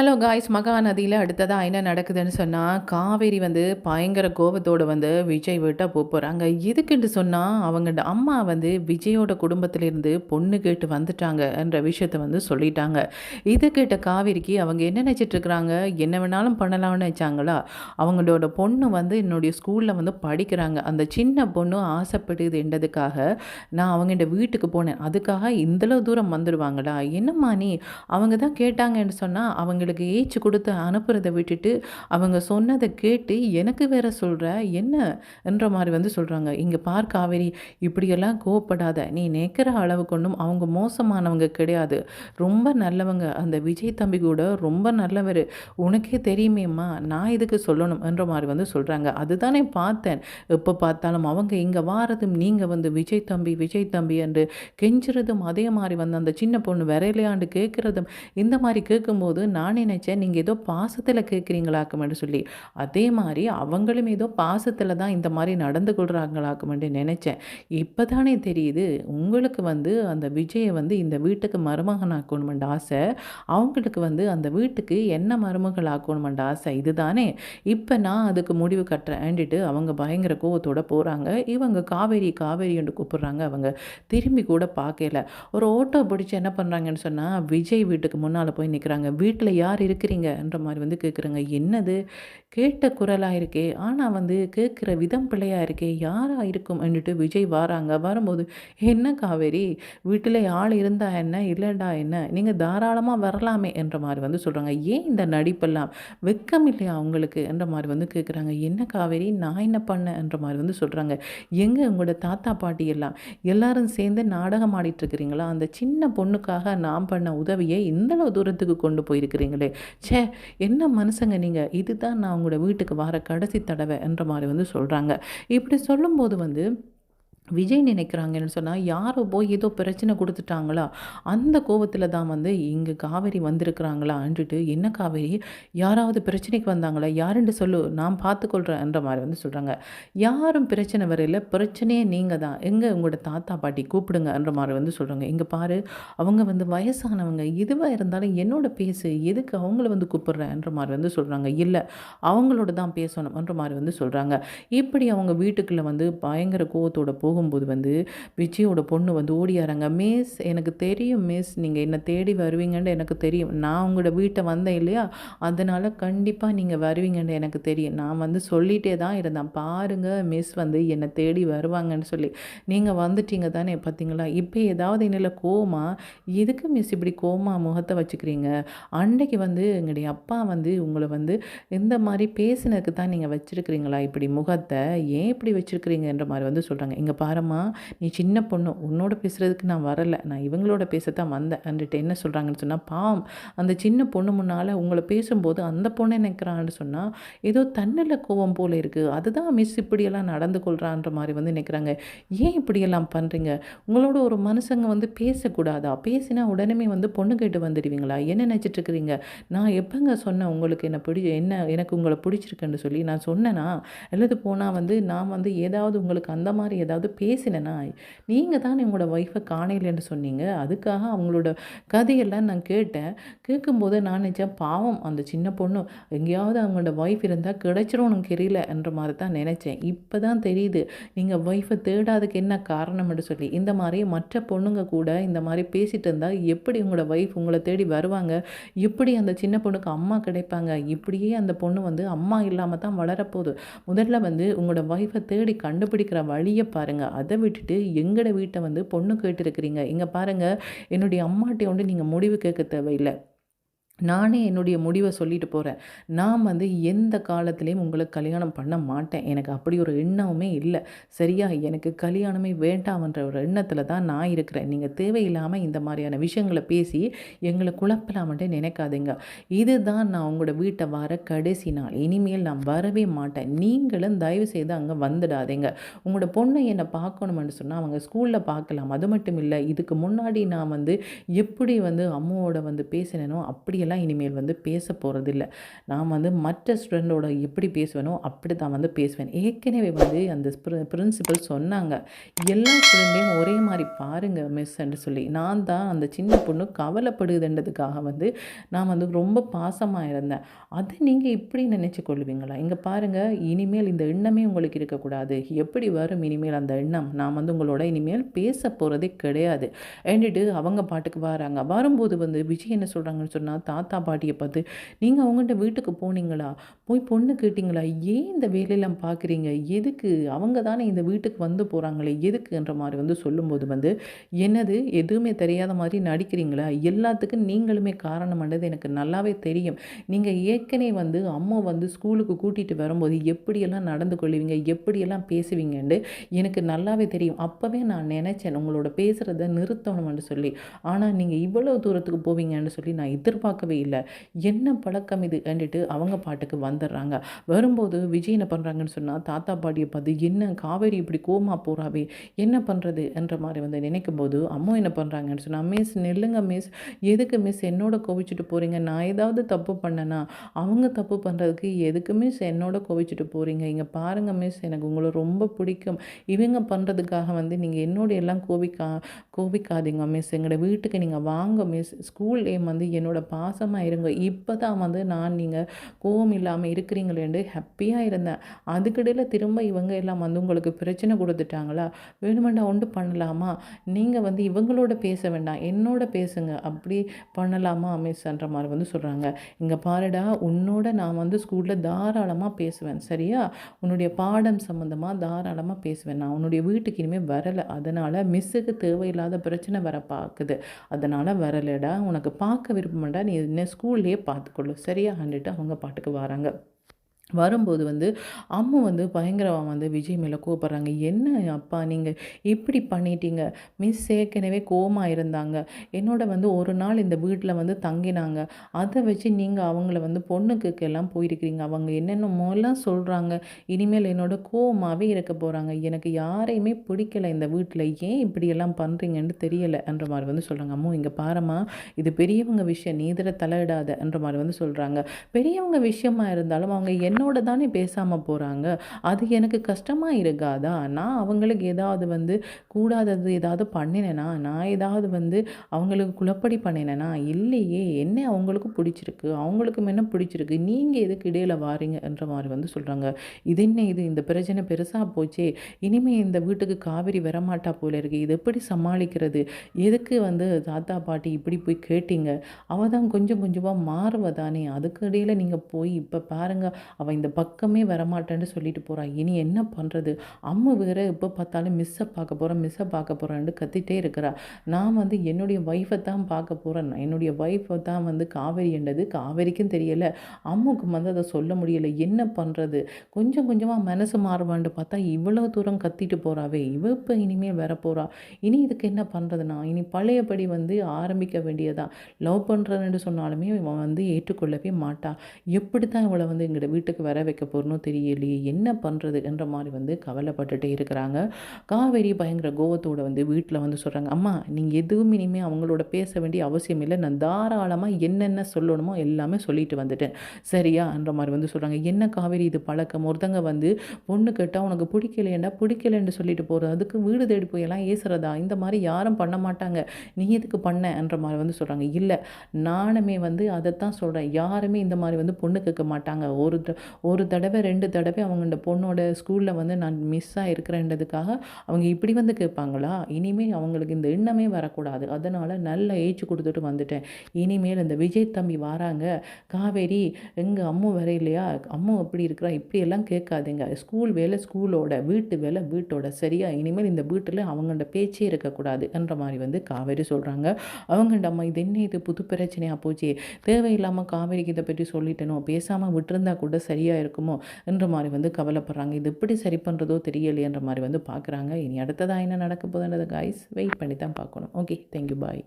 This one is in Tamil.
ஹலோ காய்ஸ், மகாநதியில அடுத்ததா என்ன நடக்குதுன்னு சொன்னா, காவேரி வந்து பயங்கர கோபத்தோட வந்து விஜய் வீட்ட போறாங்க. எதுக்குன்னு சொன்னா, அவங்க அம்மா வந்து விஜயோட குடும்பத்திலிருந்து பொண்ணு கேட்டு வந்துட்டாங்கன்ற விஷயத்த வந்து சொல்லிட்டாங்க. இத கேட்ட காவேரிக்கு அவங்க என்ன நினைச்சிட்டு இருக்கிறாங்க, என்ன வேணாலும் பண்ணலாம்னு நினைச்சாங்களா? அவங்களோட பொண்ணு வந்து என்னுடைய ஸ்கூல்ல வந்து படிக்கிறாங்க. அந்த சின்ன பொண்ணு ஆசைப்படுதுன்றதுக்காக நான் அவங்கள்ட வீட்டுக்கு போனேன். அதுக்காக இந்தளவு தூரம் வந்துடுவாங்களா? என்னம்மா நீ? அவங்க தான் கேட்டாங்கன்னு சொன்னா, அவங்களுக்கு ஏச்சு குடுத்து அனுப்புறத விட்டுட்டு, அவங்க சொன்னத கேட்டு எனக்கு வேற சொல்ற, என்ன? என்ற மாரி வந்து சொல்றாங்க. "இங்க பார் காவேரி, இப்படியெல்லாம் கோவப்படாத. நீ நினைக்கிற அளவுக்கு ஒண்ணும் அவங்க மோசமானவங்க கிடையாது. ரொம்ப நல்லவங்க. அந்த விஜய் தம்பி கூட ரொம்ப நல்லவரு. உனக்கே தெரியுமேம்மா, நான் எதுக்கு சொல்லணும்?" என்ற மாரி வந்து சொல்றாங்க. அதுதானே பார்த்தேன். எப்ப பார்த்தாலும் அவங்க இங்க வாரதும், நீங்க வந்து விஜய் தம்பி என்று கெஞ்சுறதும், அதே மாரி வந்து அந்த சின்ன பொண்ணு விரையிலையாண்டு கேட்குறதும், இந்த மாரி கேட்கும்போது நான் நினைச்சேன், நீங்க ஏதோ பாசத்தில கேட்குறீங்களாக்குமென்று சொல்லி. அதே மாரி அவங்களும் ஏதோ பாசத்தில தான் இந்த மாரி நடந்து கொள்றாங்களாக்குமென்று நினைச்சேன். இப்ப தானே தெரியுது, உங்களுக்கு வந்து அந்த விஜய வந்து இந்த வீட்டுக்கு மருமகனாக்கணுமென்ற ஆசை. அவங்களுக்கு வந்து அந்த வீட்டுக்கு என்ன மருமகள் ஆக்கணுமென்ற ஆசை. இதுதானே? இப்ப நான் அதுக்கு முடிவு கட்டுறேன்டிட்டு அவங்க பயங்கர கோவத்தோட போறாங்க. இவங்க காவேரி, காவேரி என்று கூப்பிடுறாங்க. அவங்க திரும்பி கூட பார்க்கல. ஒரு ஆட்டோ பிடிச்சு என்ன பண்ணுறாங்கன்னு சொன்னா, விஜய் வீட்டுக்கு முன்னால போய் நிற்கிறாங்க. "வீட்ல யார் இருக்கிறீங்கன்ற?" மாரி வந்து கேட்குறாங்க. என்னது? கேட்ட குரலா இருக்கே! ஆனா வந்து கேட்குற விதம் பிழையா இருக்கே! யாரா இருக்கும்ன்னுட்டு விஜய் வாராங்க. வரும்போது, "என்ன காவேரி, வீட்டில ஆள் இருந்தா என்ன? இல்லடா என்ன? நீங்க தாராளமா வரலாமே!" என்ற மாரி வந்து சொல்றாங்க. "ஏன் இந்த நடிப்பெல்லாம்? வெட்கம் இல்லையா உங்களுக்கு?" என்ற மாரி வந்து கேட்குறாங்க. "என்ன காவேரி, நான் என்ன பண்ணேன்?" என்ற மாரி வந்து சொல்றாங்க. "எங்க உங்களோட தாத்தா, பாட்டி எல்லாம்? எல்லாரும் சேர்ந்து நாடகம் ஆடிட்டு இருக்கிறீங்களா? அந்த சின்ன பொண்ணுக்காக நான் பண்ண உதவிய இந்த அளவு தூரத்துக்கு கொண்டு போயிருக்கிறீங்களே! ச்சே! என்ன மனுசங்க நீங்க? இதுதான் நான் உங்களோட வீட்டுக்கு வர கடைசி தடவ என்ற மாரி வந்து சொல்றாங்க. இப்படி சொல்லும்போது வந்து விஜய் நினைக்கிறாங்கன்னு சொன்னா, யாரோ போய் ஏதோ பிரச்சனை குடுத்துட்டாங்களா? அந்த கோவத்தில தான் வந்து இங்க காவேரி வந்திருக்கிறாங்களான்ட்டுட்டு, "என்ன காவேரி, யாராவது பிரச்சனைக்கு வந்தாங்களா? யாருன்னு சொல்லு, நான் பார்த்துக்கொள்றேன்ற" மாரி வந்து சொல்றாங்க. யாரும் பிரச்சனை வரல. பிரச்சனையே நீங்க தான். எங்க உங்களோட தாத்தா, பாட்டி கூப்பிடுங்கன்ற மாரி வந்து சொல்றாங்க. "இங்க பாரு, அவங்க வந்து வயசானவங்க. எதுவா இருந்தாலும் என்னோட பேசு. எதுக்கு அவங்கள வந்து கூப்பிடுறன்ற" மாரி வந்து சொல்றாங்க. "இல்ல, அவங்களோட தான் பேசணும்ன்ற" மாரி வந்து சொல்றாங்க. இப்படி அவங்க வீட்டுக்குள்ள வந்து பயங்கர கோவத்தோட போகும்போது வந்து, விஜயோட பொண்ணு வந்து ஓடியாராங்க. "மிஸ், எனக்கு தெரியும் மிஸ். நீங்க என்ன தேடி வருவீங்கன்னு எனக்கு தெரியும். நான் உங்களோட வீட்ட வந்தேன் இல்லையா? அதனால கண்டிப்பா நீங்க வருவீங்கன்னு எனக்கு தெரியும். நான் வந்து சொல்லிட்டே தான் இருந்தேன். பாருங்க மிஸ் வந்து என்ன தேடி வருவாங்கன்னு சொல்லி. நீங்க வந்துட்டீங்க தானே பார்த்தீங்களா? இப்ப ஏதாவது என்னில கோவமா? எதுக்கு மிஸ் இப்படி கோவமா முகத்த வச்சுக்கிறீங்க? அன்னைக்கு வந்து எங்களுடைய அப்பா வந்து உங்கள வந்து இந்த மாரி பேசினதுக்கு தான் நீங்க வச்சிருக்கிறீங்களா இப்படி முகத்த? ஏன் இப்படி வச்சிருக்கிறீங்கன்ற மாரி வந்து சொல்றாங்க. "இங்க பாரும்மா, நீ சின்ன பொண்ணு. உன்னோட பேசுறதுக்கு நான் வரல. நான் இவங்களோட பேசத்தான் வந்தேன்ட்டு" என்ன சொல்றாங்கன்னு சொன்னா, பாவம் அந்த சின்ன பொண்ணு முன்னால உங்கள பேசும்போது அந்த பொண்ணு என்ன நினைக்கிறான்னு சொன்னா, ஏதோ தன்னில கோவம் போல இருக்கு. அதுதான் மிஸ் இப்படியெல்லாம் நடந்து கொள்றான்ற மாரி வந்து நினைக்கிறாங்க. ஏன் இப்படியெல்லாம் பண்றீங்க? உங்களோட ஒரு மனுஷங்க வந்து பேசக்கூடாதா? பேசினா உடனே வந்து பொண்ணு கேட்டு வந்துடுவீங்களா? என்ன நினைச்சிட்டு இருக்கிறீங்க? நான் எப்பங்க சொன்னேன் உங்களுக்கு எனக்கு உங்கள பிடிச்சிருக்குன்னு சொல்லி நான் சொன்னேனா? அல்லது போனா வந்து நான் வந்து ஏதாவது உங்களுக்கு அந்த மாரி ஏதாவது பேசினேனா? நீங்க தானே உங்களோட ஒய்ஃப காணையிலன்னு சொன்னீங்க. அதுக்காக அவங்களோட கதையெல்லாம் நான் கேட்டேன். கேட்கும்போது நான் நினச்சேன், பாவம் அந்த சின்ன பொண்ணு எங்கேயாவது அவங்களோட ஒய்ஃப் இருந்தா கிடைச்சிரும்னு தெரியலன்ற மாரி தான் நினச்சேன். இப்ப தான் தெரியுது, நீங்க ஒய்ஃப தேடாததுக்கு என்ன காரணம்னு சொல்லி. இந்த மாரி மற்ற பொண்ணுங்க கூட இந்த மாரி பேசிட்டு இருந்தா எப்படி உங்களோட ஒய்ஃப் உங்கள தேடி வருவாங்க? எப்படி அந்த சின்ன பொண்ணுக்கு அம்மா கிடைப்பாங்க? இப்படியே அந்த பொண்ணு வந்து அம்மா இல்லாம தான் வளரப்போது. முதல்ல வந்து உங்களோட ஒய்ஃப தேடி கண்டுபிடிக்கிற வழிய பாருங்க. அத விட்டுட்டு எங்கட வீட்ட வந்து பொண்ணு கேட்டுருக்கிறீங்க. இங்க பாருங்க, என்னுடைய அம்மாட்ட வந்து நீங்க முடிவு கேட்க தேவையில்ல. நானே என்னுடைய முடிவ சொல்லிட்டு போறேன். நான் வந்து எந்த காலத்திலயும் உங்களுக்கு கல்யாணம் பண்ண மாட்டேன். எனக்கு அப்படி ஒரு எண்ணமுமே இல்ல. சரியா? எனக்கு கல்யாணமே வேண்டாம்ன்ற ஒரு எண்ணத்தில தான் நான் இருக்கிறேன். நீங்க தேவையில்லாம இந்த மாரியான விஷயங்கள பேசி எங்கள குழப்பலாம்ன்ட்டு நினைக்காதீங்க. இதுதான் நான் உங்களோட வீட்ட வர கடைசி நாள். இனிமேல் நான் வரவே மாட்டேன். நீங்களும் தயவு செய்து அங்க வந்துடாதீங்க. உங்களோட பொண்ணு என்ன பார்க்கணும்னு சொன்னா, அவங்க ஸ்கூல்ல பார்க்கலாம். அது மட்டும் இல்ல, இதுக்கு முன்னாடி நான் வந்து எப்படி வந்து அம்மாவோட வந்து பேசினேனோ, அப்படியெல்லாம் இப்படியெல்லாம் இனிமேல் வந்து பேச போகிறதில்ல. நான் வந்து மற்ற ஸ்டூடெண்டோட எப்படி பேசுவேனோ அப்படி தான் வந்து பேசுவேன். ஏற்கனவே வந்து அந்த பிரின்சிபல் சொன்னாங்க, எல்லா ஸ்டூடெண்ட்டையும் ஒரே மாரி பாருங்க மிஸ் என்று சொல்லி. நான் தான் அந்த சின்ன பொண்ணு கவலைப்படுதுன்றதுக்காக வந்து நான் வந்து ரொம்ப பாசமா இருந்தேன். அத நீங்க இப்படி நினைச்சு கொள்ளுவீங்களா? இங்க பாருங்க, இனிமேல் இந்த எண்ணமே உங்களுக்கு இருக்கக்கூடாது. எப்படி வரும் இனிமேல் அந்த எண்ணம்? நான் வந்து உங்களோட இனிமேல் பேச போறதே கிடையாது. ஏன்டிட்டு அவங்க பாட்டுக்கு வராங்க. வரும்போது வந்து விஜய் என்ன சொல்றாங்கன்னு சொன்னா, தாத்தா பாட்டிய பார்த்து, "நீங்க அவங்கள்ட்ட வீட்டுக்கு போனீங்களா? போய் பொண்ணு கேட்டீங்களா? ஏன் இந்த வேலையெல்லாம் பார்க்குறீங்க? எதுக்கு? அவங்க தானே இந்த வீட்டுக்கு வந்து போறாங்களே, எதுக்குன்ற?" மாரி வந்து சொல்லும்போது வந்து, "என்னது எதுவுமே தெரியாத மாரி நடிக்கிறீங்களா? எல்லாத்துக்கும் நீங்களுமே காரணம்ன்றது எனக்கு நல்லாவே தெரியும். நீங்க ஏற்கனவே வந்து அம்மா வந்து ஸ்கூலுக்கு கூட்டிட்டு வரும்போது எப்படியெல்லாம் நடந்து கொள்ளுவீங்க, எப்படியெல்லாம் பேசுவீங்கன்னு எனக்கு நல்லாவே தெரியும். அப்பவே நான் நெனச்சேன் உங்களோட பேசுறத நிறுத்தணும்னு சொல்லி. ஆனா நீங்க இவ்வளவு தூரத்துக்கு போவீங்கன்னு சொல்லி நான் எதிர்பார்க்கவே இல்ல. என்ன பழக்கம் இதுன்னுட்டு அவங்க பாட்டுக்கு வந்துடுறாங்க. வரும்போது விஜய் என்ன பண்றாங்கன்னு சொன்னா, தாத்தா பாட்டிய பார்த்து, "என்ன காவேரி இப்படி கோவமா போறாவே, என்ன பண்றது?" என்ற மாரி வந்து நினைக்கும்போது, அம்மா என்ன பண்றாங்கன்னு சொன்னா, "மிஸ் நில்லுங்க மிஸ். எதுக்கு மிஸ் என்னோட கோவிச்சுட்டு போறீங்க? நான் ஏதாவது தப்பு பண்ணேனா? அவங்க தப்பு பண்ணுறதுக்கு எதுக்கு மிஸ் என்னோட கோவிச்சுட்டு போகிறீங்க? இங்கே பாருங்கள் மிஸ், எனக்கு உங்களை ரொம்ப பிடிக்கும். இவங்க பண்ணுறதுக்காக வந்து நீங்கள் என்னோட எல்லாம் கோபிக்காதீங்க மிஸ். எங்களோட வீட்டுக்கு நீங்கள் வாங்க மிஸ். ஸ்கூல் நேம் வந்து என்னோட பாசமாக இருங்க. இப்போ தான் வந்து நான் நீங்கள் கோவம் இல்லாமல் இருக்கிறீங்களேன்னு ஹாப்பியாக இருந்தேன். அதுக்கிடையில் திரும்ப இவங்க எல்லாம் வந்து உங்களுக்கு பிரச்சனை கொடுத்துட்டாங்களா? வேணுமெண்டா ஒன்று பண்ணலாமா? நீங்கள் வந்து இவங்களோட பேச வேண்டாம், என்னோட பேசுங்க. அப்படி பண்ணலாமா மிஸ்ன்ற மாதிரி வந்து சொல்கிறாங்க. இங்கே பாருடா, உன்னோட நான் வந்து ஸ்கூலில் தாராளமாக பேசுவேன் சரியா? உன்னுடைய பாடம் சம்மந்தமாக தாராளமாக பேசுவேன். நான் உன்னுடைய வீட்டுக்கு இனிமேல் வரலை. அதனால் மிஸ்ஸுக்கு தேவையில்லாத பிரச்சனை வர பார்க்குது. அதனால் வரலைடா. உனக்கு பார்க்க விருப்பமாடா, நீ என்ன ஸ்கூல்லையே பார்த்துக்கொள்ளு சரியா? அண்டுட்டு அவங்க பாட்டுக்கு வராங்க. வரும்போது வந்து அம்மா வந்து பயங்கரமா வந்து விஜய் மேலே கோவப்படுறாங்க. "என்ன அப்பா நீங்கள் இப்படி பண்ணிட்டீங்க? மிஸ் ஏற்கனவே கோவமா இருந்தாங்க. என்னோட வந்து ஒரு நாள் இந்த வீட்டில் வந்து தங்கினாங்க. அதை வச்சு நீங்கள் அவங்கள வந்து பொண்ணு கேட்கலாம் போயிருக்கிறீங்க. அவங்க என்னென்னமோலாம் சொல்கிறாங்க. இனிமேல் என்னோட கோவமாகவே இருக்க போகிறாங்க. எனக்கு யாரையுமே பிடிக்கல இந்த வீட்டில். ஏன் இப்படியெல்லாம் பண்ணுறீங்கன்னு தெரியலன்ற மாதிரி வந்து சொல்கிறாங்க. அம்மா இங்கே பாரம்மா, இது பெரியவங்க விஷயம். நீ இதில் தலையிடாதன்ற மாதிரி வந்து சொல்கிறாங்க. பெரியவங்க விஷயமா இருந்தாலும் அவங்க என்னோட தானே பேசாமல் போகிறாங்க. அது எனக்கு கஷ்டமாக இருக்காதா? நான் அவங்களுக்கு ஏதாவது வந்து கூடாதது ஏதாவது பண்ணினேனா? நான் ஏதாவது வந்து அவங்களுக்கு குழப்படி பண்ணினேனா? இல்லையே. என்ன அவங்களுக்கு பிடிச்சிருக்கு, அவங்களுக்கும் என்ன பிடிச்சிருக்கு, நீங்கள் எதுக்கு இடையில வாரீங்கன்ற மாதிரி வந்து சொல்கிறாங்க. இது என்ன இது, இந்த பிரச்சனை பெருசாக போச்சே, இனிமே இந்த வீட்டுக்கு காவேரி வரமாட்டா போல இருக்கு, இது எப்படி சமாளிக்கிறது? எதுக்கு வந்து தாத்தா பாட்டி இப்படி போய் கேட்டீங்க? அவள் தான் கொஞ்சம் கொஞ்சமாக மாறுவதானே, அதுக்கு இடையில நீங்கள் போய் இப்போ பாருங்க, அவள் இந்த பக்கமே வரமாட்டேன்னு சொல்லிட்டு போகிறா. இனி என்ன பண்ணுறது? அம்மா வேற எப்போ பார்த்தாலும் மிஸ்ஸை பார்க்க போகிறேன், மிஸ்ஸை பார்க்க போகிறேன்னு கத்திட்டே இருக்கிறா. நான் வந்து என்னுடைய ஒய்ஃபை தான் பார்க்க போகிறேன். என்னுடைய ஒய்ஃபை தான் வந்து காவேரி என்றது காவேரிக்கும் தெரியலை, அம்முக்கும் வந்து அதை சொல்ல முடியலை. என்ன பண்ணுறது? கொஞ்சம் கொஞ்சமாக மனசு மாறுவான்னு பார்த்தா இவ்வளோ தூரம் கத்திட்டு போகிறாவே, இவ இப்போ இனிமேல் வரப்போகிறா. இனி இதுக்கு என்ன பண்ணுறதுனா? இனி பழையபடி வந்து ஆரம்பிக்க வேண்டியதான். லவ் பண்ணுறேன்னு சொன்னாலுமே இவன் வந்து ஏற்றுக்கொள்ளவே மாட்டா. எப்படி தான் இவளை வந்து எங்களோட வீட்டுக்கு வர வைக்க போறனோ தெரியலையே, என்ன பண்ணுறதுன்ற மாதிரி வந்து கவலைப்பட்டுட்டே இருக்கிறாங்க. காவேரி பயங்கர கோவத்தோட வந்து வீட்டில் வந்து சொல்கிறாங்க, அம்மா நீங்கள் எதுவும் இனிமேல் அவங்களோட பேச வேண்டிய அவசியம் இல்லை. நான் தாராளமாக என்னென்ன சொல்லணுமோ எல்லாமே சொல்லிட்டு வந்துட்டேன் சரியான்ற மாதிரி வந்து சொல்கிறாங்க. என்ன காவேரி இது பழக்கம்? ஒருத்தங்க வந்து பொண்ணு கேட்டால் உனக்கு பிடிக்கலையேண்டா, பிடிக்கலன்னு சொல்லிட்டு போகிறது, அதுக்கு வீடு தேடி போயெல்லாம் ஏசுறதா? இந்த மாதிரி யாரும் பண்ண மாட்டாங்க, நீ எதுக்கு பண்ணன்ற மாதிரி வந்து சொல்கிறாங்க. இல்லை, நானுமே வந்து அதைத்தான் சொல்கிறேன். யாருமே இந்த மாதிரி வந்து பொண்ணு கேட்க மாட்டாங்க. ஒரு தடவை 2 தடவை அவங்க இந்த பொண்ணோட ஸ்கூலில் வந்து நான் மிஸ்ஸாக இருக்கிறேன்றதுக்காக அவங்க இப்படி வந்து கேட்பாங்களா? இனிமேல் அவங்களுக்கு இந்த எண்ணமே வரக்கூடாது. அதனால் நல்ல ஏச்சு கொடுத்துட்டு வந்துட்டேன். இனிமேல் இந்த விஜய் தம்பி வாராங்க, காவேரி எங்கள் அம்மு வர இல்லையா, அம்மு எப்படி இருக்கிறா, இப்படியெல்லாம் கேட்காதீங்க. ஸ்கூல் வேலை ஸ்கூலோட, வீட்டு வேலை வீட்டோட சரியா? இனிமேல் இந்த வீட்டில் அவங்களோட பேச்சே இருக்கக்கூடாதுன்ற மாதிரி வந்து காவேரி சொல்கிறாங்க. அவங்கள்ட்ட அம்மா இது என்ன இது புது பிரச்சனையாக போச்சே, தேவையில்லாமல் காவேரிக்கு இதை பற்றி சொல்லிட்டனோ, பேசாமல் விட்டுருந்தா கூட சரியாக இருக்குமோ என்ற மாதிரி வந்து கவலைப்படுறாங்க. இது எப்படி சரி பண்ணுறதோ தெரியலையன்ற மாதிரி வந்து பார்க்குறாங்க. இனி அடுத்ததாக என்ன நடக்க போகுதுன்றது கைஸ் வெயிட் பண்ணி தான் பார்க்கணும். ஓகே, தேங்க்யூ, பாய்.